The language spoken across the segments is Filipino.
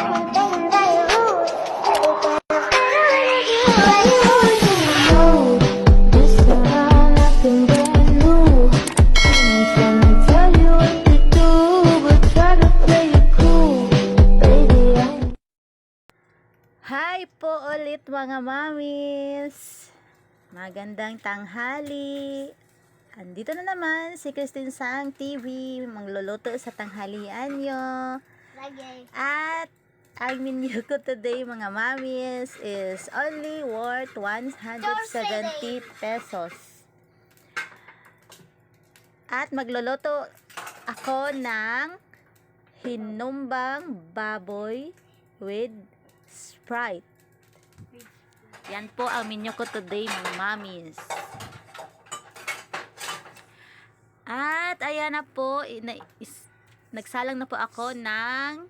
Hi po ulit mga mamis! Magandang tanghali! Andito na naman si Christine Sang TV, mangluluto sa tanghalian nyo. At ang menu ko today mga mamis is only worth 170 pesos. At magluluto ako ng hinumbang baboy with Sprite. Yan po ang menu ko today mga mamis. At ayan na po, nagsalang na po ako ng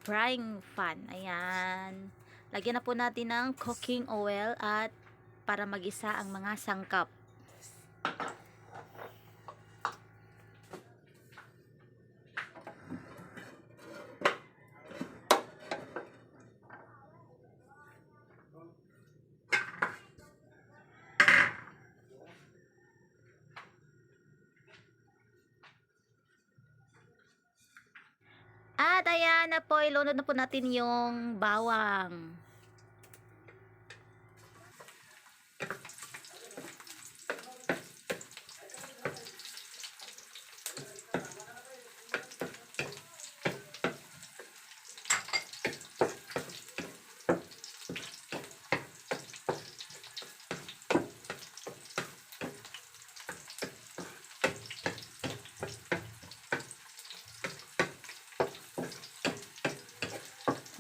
frying pan. Ayan. Lagyan na po natin ng cooking oil at para magisa ang mga sangkap. At ayan na po, ilunod na po natin yung bawang.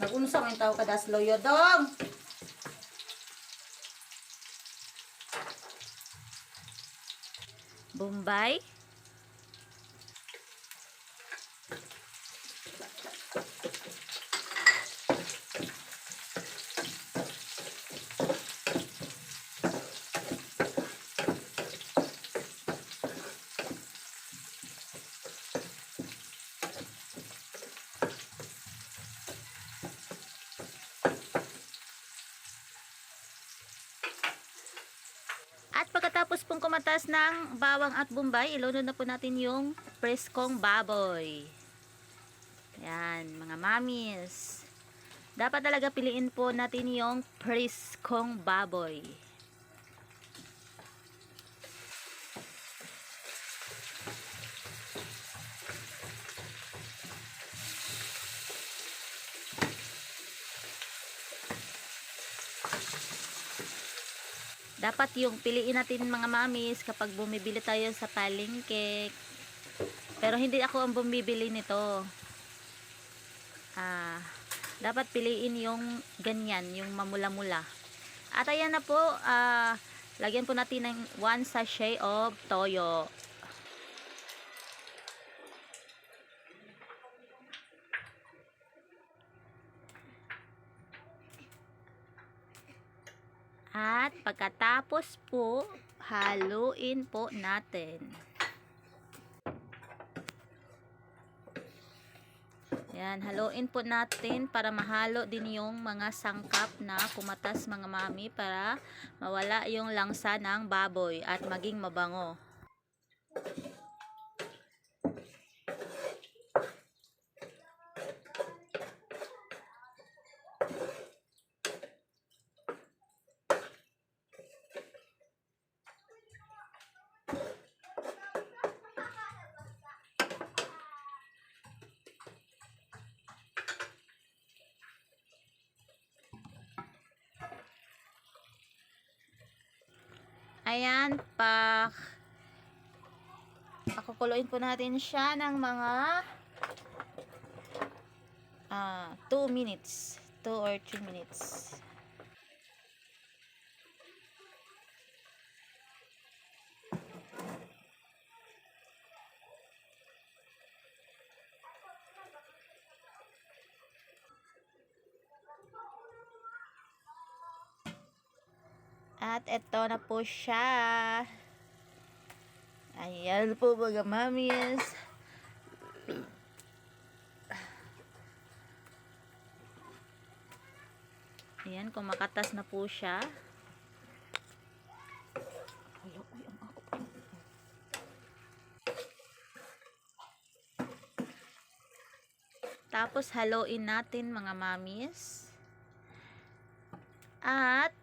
Nagunsa ang tao kadas loyo dong. Bombay. At pagkatapos pong kumatas ng bawang at bombay, ilunod na po natin yung preskong baboy. Ayan, mga mamis. Dapat talaga piliin po natin yung preskong baboy. Dapat yung piliin natin mga mamis kapag bumibili tayo sa palengke. Pero hindi ako ang bumibili nito. Dapat piliin yung ganyan, yung mamula-mula. At ayan na po, lagyan po natin ng 1 sachet of toyo. At pagkatapos po, haluin po natin. Yan, haluin po natin para mahalo din yung mga sangkap na kumatas mga mami para mawala yung langsa ng baboy at maging mabango. Ayan, pakukuluin po natin siya ng mga 2 minutes, 2 or 3 minutes. At ito na po siya. Ayan po mga mamis. Ayan, kumakatas na po siya. Tapos haluin natin mga mamis. At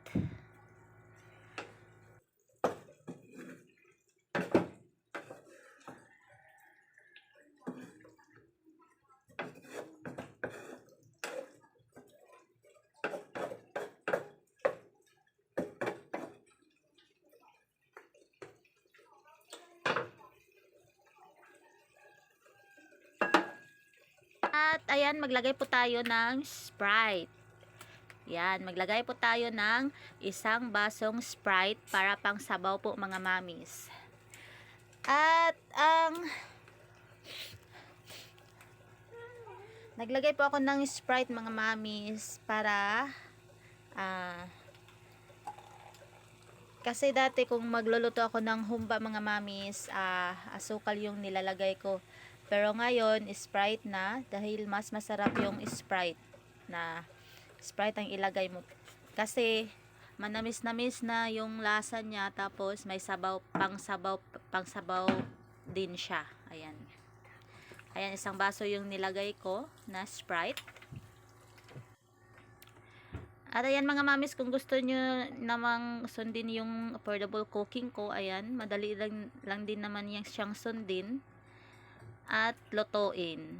ayan, maglagay po tayo ng Sprite. Yan, maglagay po tayo ng isang basong Sprite para pang sabaw po mga mamis. At naglagay po ako ng Sprite mga mamis para kasi dati kung magluluto ako ng humba mga mamis, asukal yung nilalagay ko. Pero ngayon, Sprite na dahil mas masarap yung Sprite na Sprite ang ilagay mo. Kasi manamis-namis na yung lasa niya, tapos may pang sabaw din siya. Ayan. Ayan, isang baso yung nilagay ko na Sprite. At ayan mga mamis, kung gusto nyo namang sundin yung affordable cooking ko, ayan, madali lang din naman yung siyang sundin at lutuin.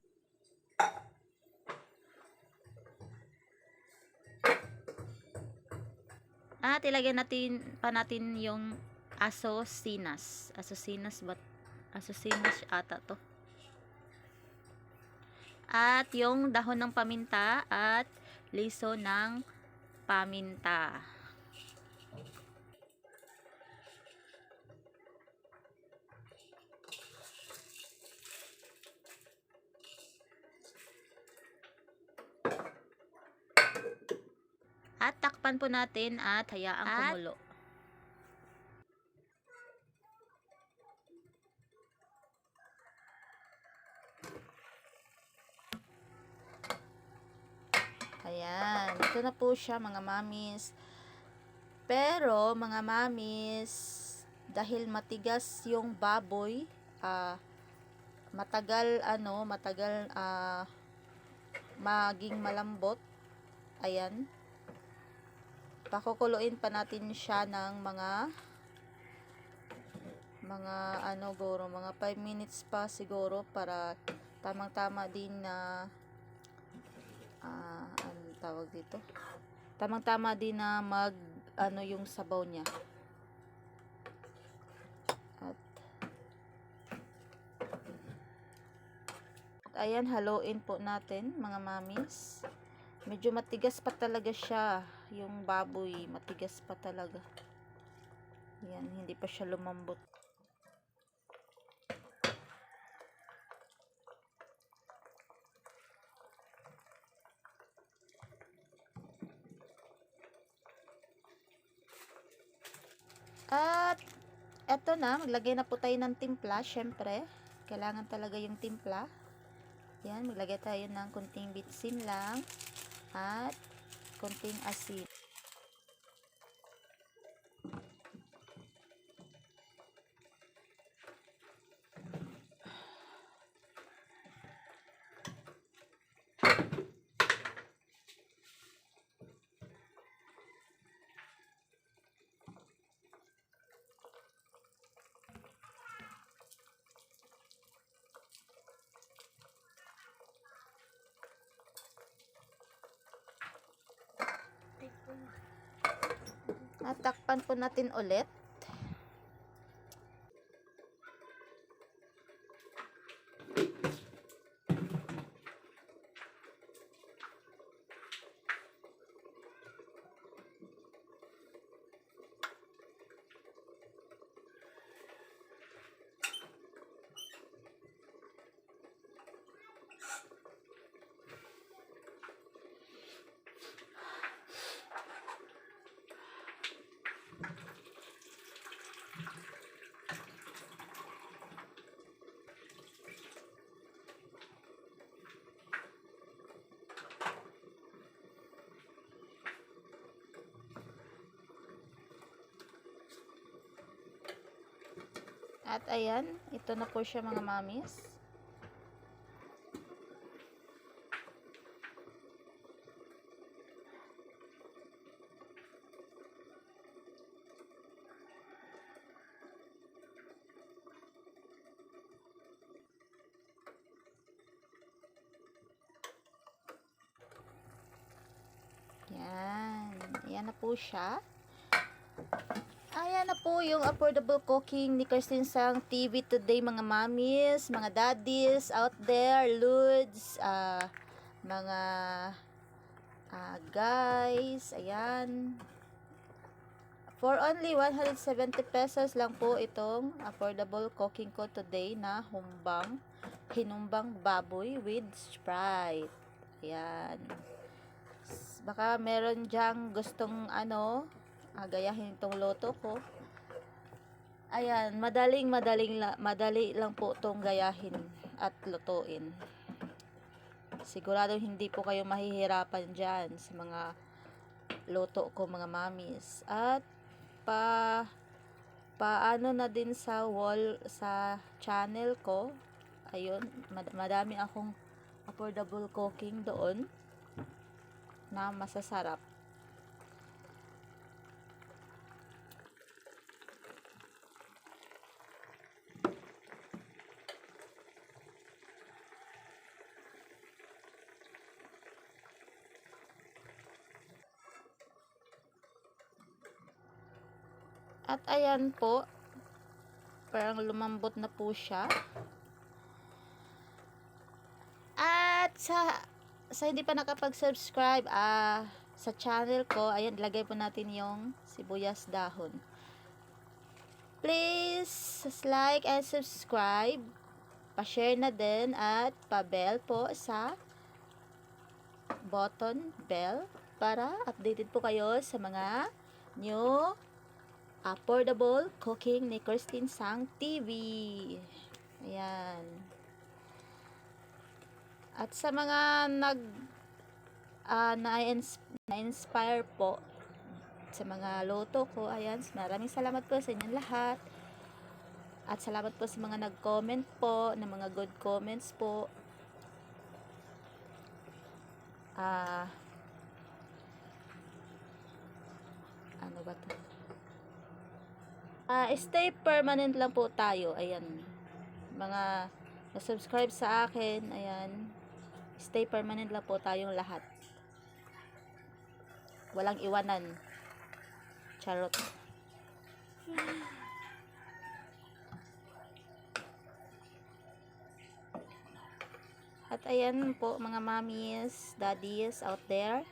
At ilagay natin yung asosinas ata to. At yung dahon ng paminta at liso ng paminta. At takpan po natin at hayaang kumulo. Ayan, ito na po siya mga mamis. Pero mga mamis, dahil matigas yung baboy, matagal maging malambot. Ayan. Pakukuluin pa natin siya ng mga 5 minutes pa siguro para tamang-tama din na anong tawag dito? Tamang-tama din na yung sabaw niya. At ayan, haluin po natin mga mamis. Medyo matigas pa talaga siya, yung baboy, matigas pa talaga. Yan, hindi pa siya lumambot. At eto na, maglagay na po tayo ng timpla. Syempre, kailangan talaga yung timpla. Yan, maglagay tayo ng kunting bitsin lang at kunting asin. At takpan po natin ulit. At ayan, ito na po siya mga mamis. Yan. Ayan na po siya. Ayan na po yung affordable cooking ni Christine Sang TV today mga mamis, mga daddies out there, Ludes, mga guys, ayan. For only 170 pesos lang po itong affordable cooking ko today na hinumbang baboy with Sprite. Ayan. Baka meron dyang gustong gayahin itong loto ko. Ayan, madali lang po itong gayahin at lutuin. Sigurado hindi po kayo mahihirapan dyan sa mga loto ko mga mamis. At paano na din sa channel ko. Ayun, madami akong affordable cooking doon na masasarap. At ayan po, parang lumambot na po siya. At sa hindi pa nakapag-subscribe sa channel ko, ayan, ilagay po natin yung sibuyas dahon. Please like and subscribe, pa-share na din at pa-bell po sa button bell para updated po kayo sa mga new affordable cooking ni Christine Sang TV. Ayan. At sa mga na-inspire po sa mga loto ko, ayan, maraming salamat po sa inyong lahat. At salamat po sa mga nag-comment po, na mga good comments po. Ano ba to? Stay permanent lang po tayo. Ayan. Mga na-subscribe sa akin, ayan. Stay permanent lang po tayong lahat. Walang iwanan. Charot. At ayan po mga mommies, daddies out there.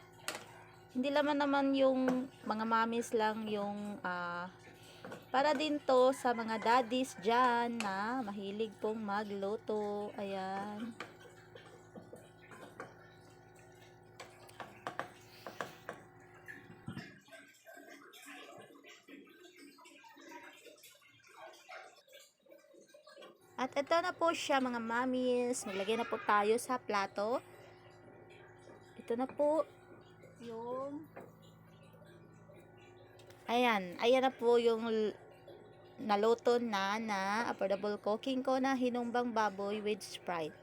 Hindi naman yung mga mommies lang yung para din to sa mga daddies dyan na mahilig pong magluto. Ayan. At ito na po siya mga mamis. Maglagay na po tayo sa plato. Ito na po yung ayan na po yung naluto na affordable cooking ko na hinumbang baboy with Sprite.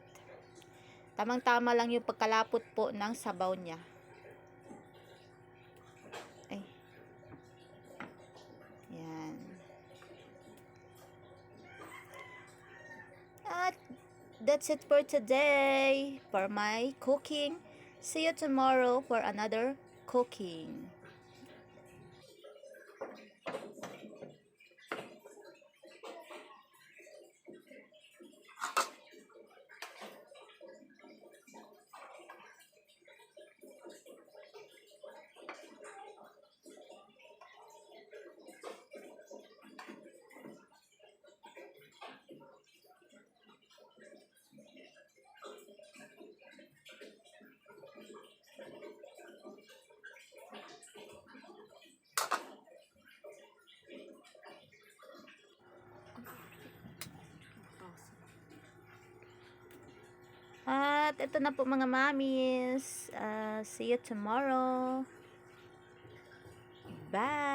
Tamang-tama lang yung pagkalapot po ng sabaw niya. Ay. Yan. At that's it for today for my cooking. See you tomorrow for another cooking. At ito na po mga mamis. See you tomorrow. Bye!